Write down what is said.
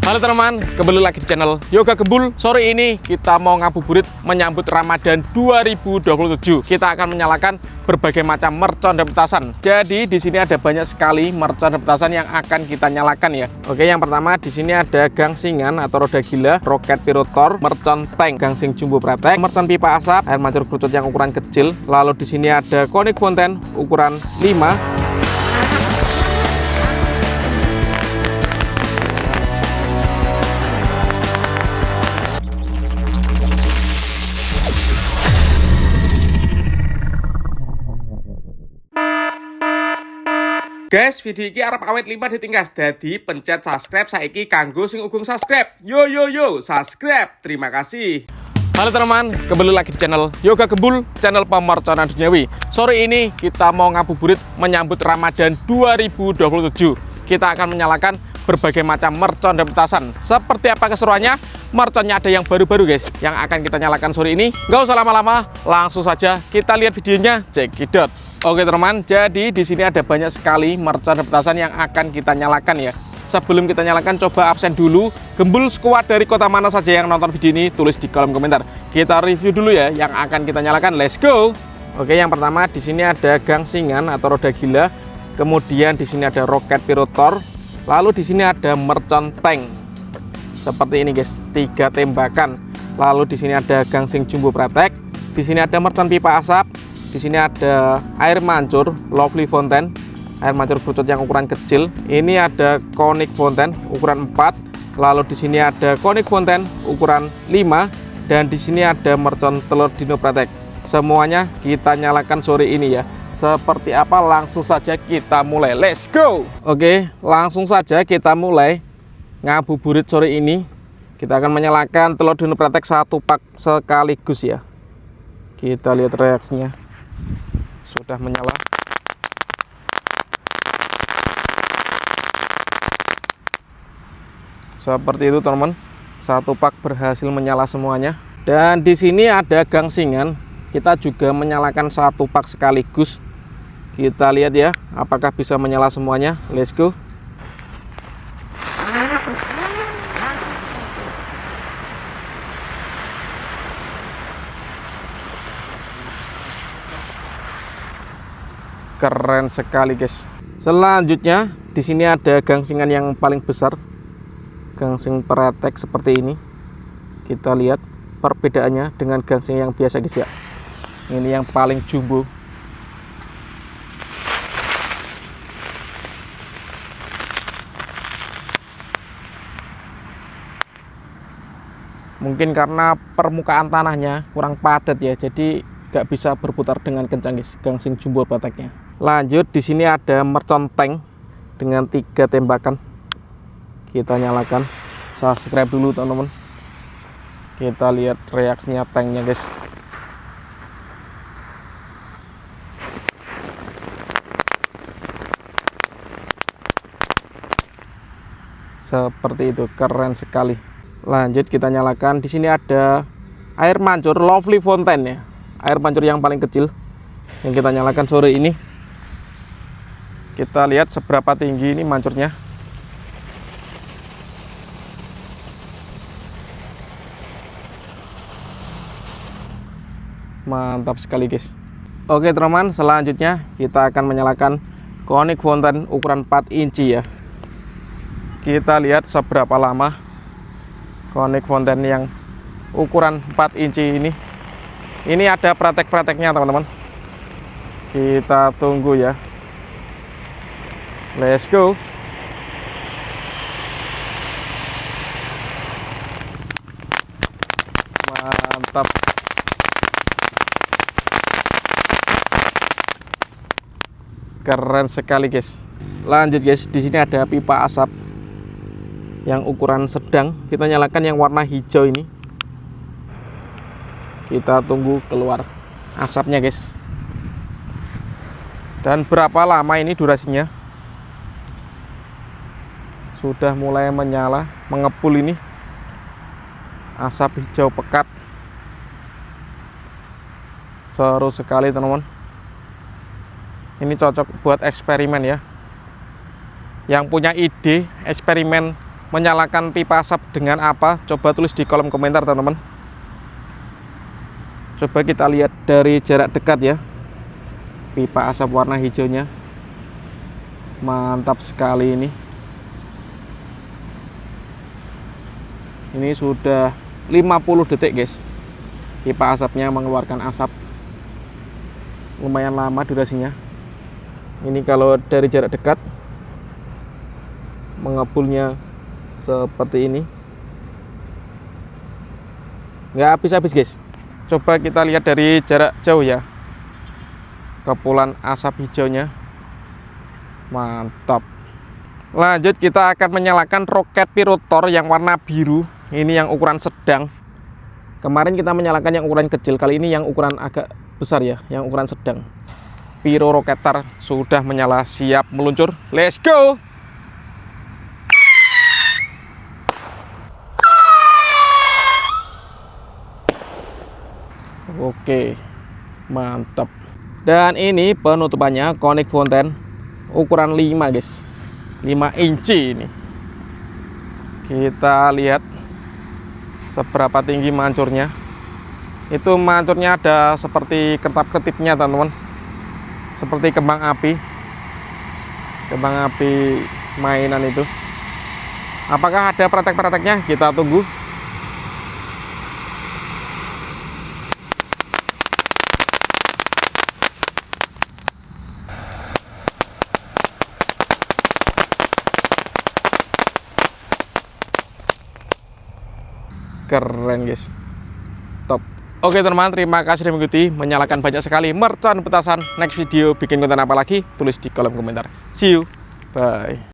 Halo teman-teman, kembali lagi di channel Yoga Gembul. Sore ini kita mau ngabuburit menyambut Ramadan 2027. Kita akan menyalakan berbagai macam mercon dan petasan. Jadi di sini ada banyak sekali mercon dan petasan yang akan kita nyalakan ya. Oke, yang pertama di sini ada gangsingan atau roda gila, roket pirotor, mercon tank, gangsing jumbo pretek, mercon pipa asap, air mancur kerucut yang ukuran kecil. Lalu di sini ada konik fonten ukuran 5. Guys, video ini arep awet 5 ditingkas. Jadi pencet subscribe saiki kanggo sing ugung subscribe. Yo subscribe. Terima kasih. Halo teman-teman, kembali lagi di channel Yoga Gembul, channel pemerconan duniawi. Sore ini kita mau ngabuburit menyambut Ramadan 2027. Kita akan menyalakan berbagai macam mercon dan petasan. Seperti apa keseruannya? Merconnya ada yang baru-baru guys, yang akan kita nyalakan sore ini. Nggak usah lama-lama, langsung saja kita lihat videonya. Cekidot. Oke teman, jadi di sini ada banyak sekali mercon dan petasan yang akan kita nyalakan ya. Sebelum kita nyalakan, coba absen dulu. Gembul squad dari kota mana saja yang nonton video ini, tulis di kolom komentar. Kita review dulu ya yang akan kita nyalakan. Let's go. Oke, yang pertama di sini ada gangsingan atau roda gila. Kemudian di sini ada roket pirotor. Lalu di sini ada mercon tank. Seperti ini guys, 3 tembakan. Lalu di sini ada gangsing jumbo pretek. Di sini ada mercon pipa asap. Di sini ada air mancur lovely fonten, air mancur kerucut yang ukuran kecil. Ini ada konik fonten ukuran 4. Lalu di sini ada konik fonten ukuran 5 dan di sini ada mercon telur dino pretek. Semuanya kita nyalakan sore ini ya. Seperti apa? Langsung saja kita mulai. Let's go. Oke, langsung saja kita mulai ngabuburit sore ini. Kita akan menyalakan telur dino pretek 1 pak sekaligus ya. Kita lihat reaksinya. Sudah menyala. Seperti itu teman-teman. 1 pak berhasil menyala semuanya. Dan di sini ada gangsingan. Kita juga menyalakan 1 pak sekaligus. Kita lihat ya, apakah bisa menyala semuanya. Let's go. Keren sekali guys. Selanjutnya di sini ada gangsingan yang paling besar, gangsing pretek seperti ini. Kita lihat perbedaannya dengan gangsing yang biasa guys ya. Ini yang paling jumbo. Mungkin karena permukaan tanahnya kurang padat ya, jadi gak bisa berputar dengan kencang guys, gangsing jumbo preteknya. Lanjut di sini ada mercon tank dengan 3 tembakan. Kita nyalakan. Subscribe dulu teman-teman. Kita lihat reaksinya tanknya guys. Seperti itu, keren sekali. Lanjut kita nyalakan. Di sini ada air mancur lovely fonten ya. Air mancur yang paling kecil yang kita nyalakan sore ini. Kita lihat seberapa tinggi ini mancurnya. Mantap sekali guys. Oke teman-teman, selanjutnya kita akan menyalakan konik fonten ukuran 4 inci ya. Kita lihat seberapa lama konik fonten yang ukuran 4 inci ini. Ini ada pretek-preteknya teman-teman. Kita tunggu ya. Let's go. Mantap. Keren sekali guys. Lanjut guys, di sini ada pipa asap yang ukuran sedang. Kita nyalakan yang warna hijau ini. Kita tunggu keluar asapnya guys. Dan berapa lama ini durasinya? Sudah mulai menyala, mengepul ini. Asap hijau pekat. Seru sekali teman-teman. Ini cocok buat eksperimen ya. Yang punya ide eksperimen menyalakan pipa asap dengan apa? Coba tulis di kolom komentar teman-teman. Coba kita lihat dari jarak dekat ya. Pipa asap warna hijaunya mantap sekali ini. Ini sudah 50 detik guys. Pipa asapnya mengeluarkan asap. Lumayan lama durasinya. Ini kalau dari jarak dekat mengepulnya seperti ini. Nggak habis-habis guys. Coba kita lihat dari jarak jauh ya. Kepulan asap hijaunya mantap. Lanjut kita akan menyalakan roket pirotor yang warna biru. Ini yang ukuran sedang. Kemarin kita menyalakan yang ukuran kecil, kali ini yang ukuran agak besar ya, yang ukuran sedang. Piro roketer sudah menyala, siap meluncur. Let's go. Oke, mantap. Dan ini penutupannya Conic Fountain ukuran 5 guys, 5 inci ini. Kita lihat seberapa tinggi mancurnya. Itu mancurnya ada seperti ketap-ketipnya teman-teman, seperti kembang api mainan itu. Apakah ada praktek-prakteknya? Kita tunggu. Keren guys, top. Oke teman-teman, terima kasih sudah mengikuti. Menyalakan banyak sekali mercon petasan. Next video bikin konten apa lagi? Tulis di kolom komentar. See you, bye.